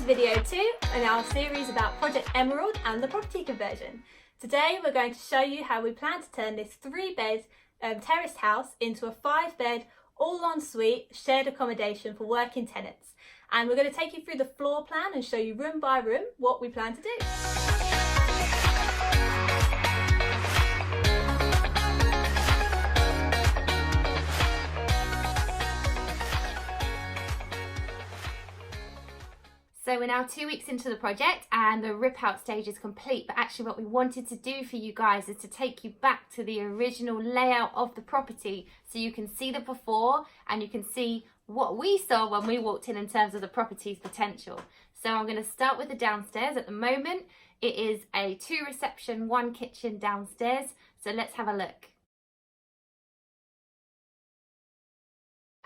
video 2 in our series about Project Emerald and the property conversion. Today we're going to show you how we plan to turn this 3-bed terraced house into a 5-bed all-en-suite shared accommodation for working tenants. And we're going to take you through the floor plan and show you room by room what we plan to do. So we're now 2 weeks into the project and the rip out stage is complete, but actually what we wanted to do for you guys is to take you back to the original layout of the property so you can see the before and you can see what we saw when we walked in terms of the property's potential. So I'm going to start with the downstairs. At the moment it is a 2 reception, 1 kitchen downstairs, so let's have a look.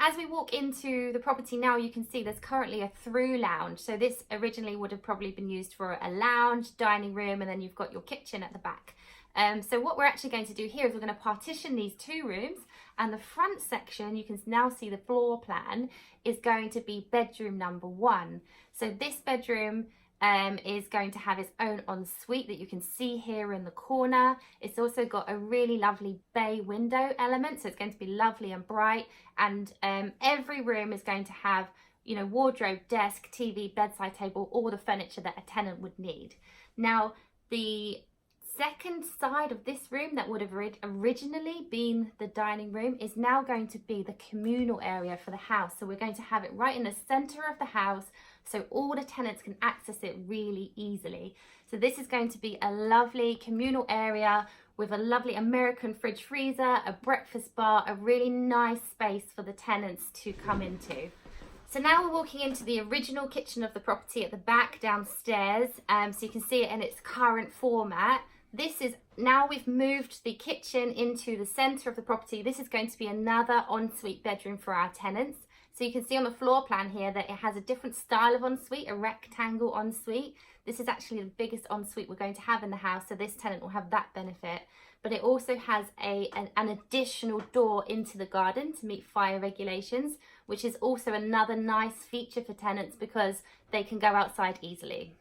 As we walk into the property now, you can see there's currently a through lounge. So this originally would have probably been used for a lounge, dining room, and then you've got your kitchen at the back. So what we're actually going to do here is we're going to partition these 2 rooms, and the front section, you can now see the floor plan, is going to be bedroom number 1. So this bedroom is going to have its own ensuite that you can see here in the corner. It's also got a really lovely bay window element, so it's going to be lovely and bright, and every room is going to have, you know, wardrobe, desk, TV, bedside table, all the furniture that a tenant would need. Now the second side of this room that would have originally been the dining room is now going to be the communal area for the house. So we're going to have it right in the center of the house so all the tenants can access it really easily. So this is going to be a lovely communal area with a lovely American fridge freezer, a breakfast bar, a really nice space for the tenants to come into. So now we're walking into the original kitchen of the property at the back downstairs, so you can see it in its current format. This is, now we've moved the kitchen into the center of the property, this is going to be another ensuite bedroom for our tenants. So you can see on the floor plan here that it has a different style of ensuite, a rectangle ensuite. This is actually the biggest ensuite we're going to have in the house, so this tenant will have that benefit. But it also has an additional door into the garden to meet fire regulations, which is also another nice feature for tenants because they can go outside easily.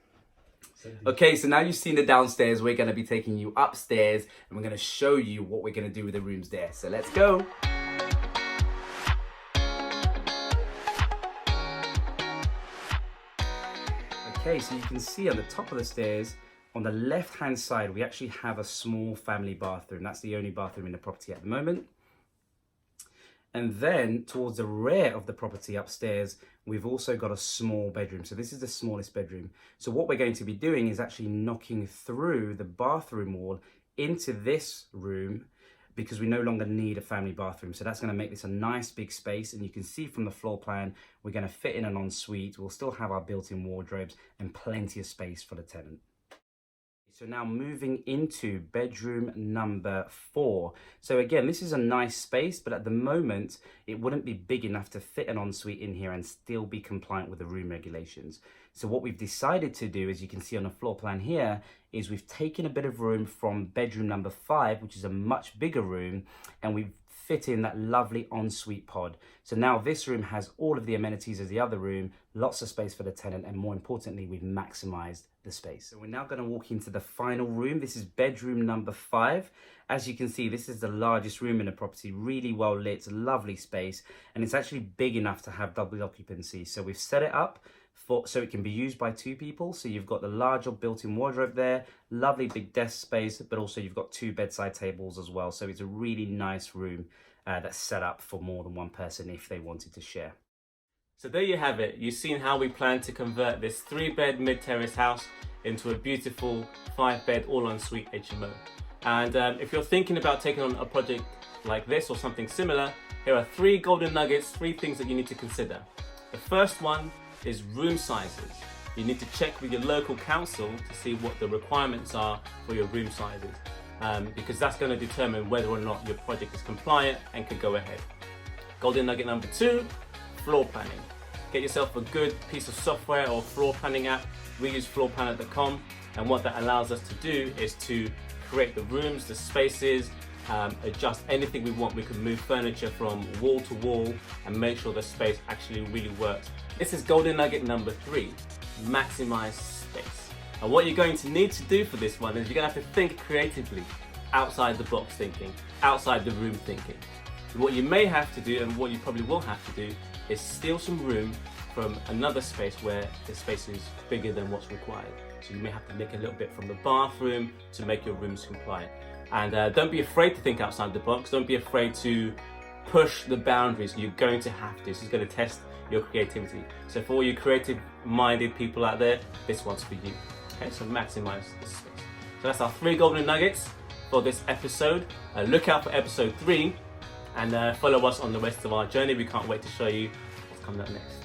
Okay, so now you've seen the downstairs, we're going to be taking you upstairs and we're going to show you what we're going to do with the rooms there. So let's go. Okay, so you can see on the top of the stairs, on the left hand side, we actually have a small family bathroom. That's the only bathroom in the property at the moment. And then towards the rear of the property upstairs, we've also got a small bedroom. So this is the smallest bedroom. So what we're going to be doing is actually knocking through the bathroom wall into this room because we no longer need a family bathroom. So that's going to make this a nice big space. And you can see from the floor plan, we're going to fit in an ensuite. We'll still have our built-in wardrobes and plenty of space for the tenant. So now moving into bedroom number 4. So again, this is a nice space, but at the moment, it wouldn't be big enough to fit an ensuite in here and still be compliant with the room regulations. So what we've decided to do, as you can see on the floor plan here, is we've taken a bit of room from bedroom number 5, which is a much bigger room, and we've fit in that lovely ensuite pod. So now this room has all of the amenities as the other room, lots of space for the tenant, and more importantly, we've maximized the space. So we're now going to walk into the final room. This is bedroom number 5. As you can see, this is the largest room in the property, really well lit, lovely space, and it's actually big enough to have double occupancy. So we've set it up so it can be used by 2 people. So you've got the larger built-in wardrobe there, lovely big desk space, but also you've got 2 bedside tables as well. So it's a really nice room that's set up for more than 1 person if they wanted to share. So there you have it. You've seen how we plan to convert this 3-bed mid-terrace house into a beautiful 5-bed all-en-suite HMO. And if you're thinking about taking on a project like this or something similar, here are 3 golden nuggets, 3 things that you need to consider. The first one is room sizes. You need to check with your local council to see what the requirements are for your room sizes, because that's going to determine whether or not your project is compliant and can go ahead. Golden nugget number 2, floor planning. Get yourself a good piece of software or floor planning app. We use floorplanner.com, and what that allows us to do is to create the rooms, the spaces, adjust anything we want. We can move furniture from wall to wall and make sure the space actually really works. This is golden nugget number 3. maximize space. And what you're going to need to do for this one is you're going to have to think creatively, outside the box thinking, outside the room thinking. What you may have to do, and what you probably will have to do, is steal some room from another space where the space is bigger than what's required. So you may have to nick a little bit from the bathroom to make your rooms compliant. And don't be afraid to think outside the box. Don't be afraid to push the boundaries. You're going to have to. This is going to test your creativity. So for all you creative-minded people out there, this one's for you. Okay, so maximize this space. So that's our 3 golden nuggets for this episode. Look out for episode 3 and follow us on the rest of our journey. We can't wait to show you what's coming up next.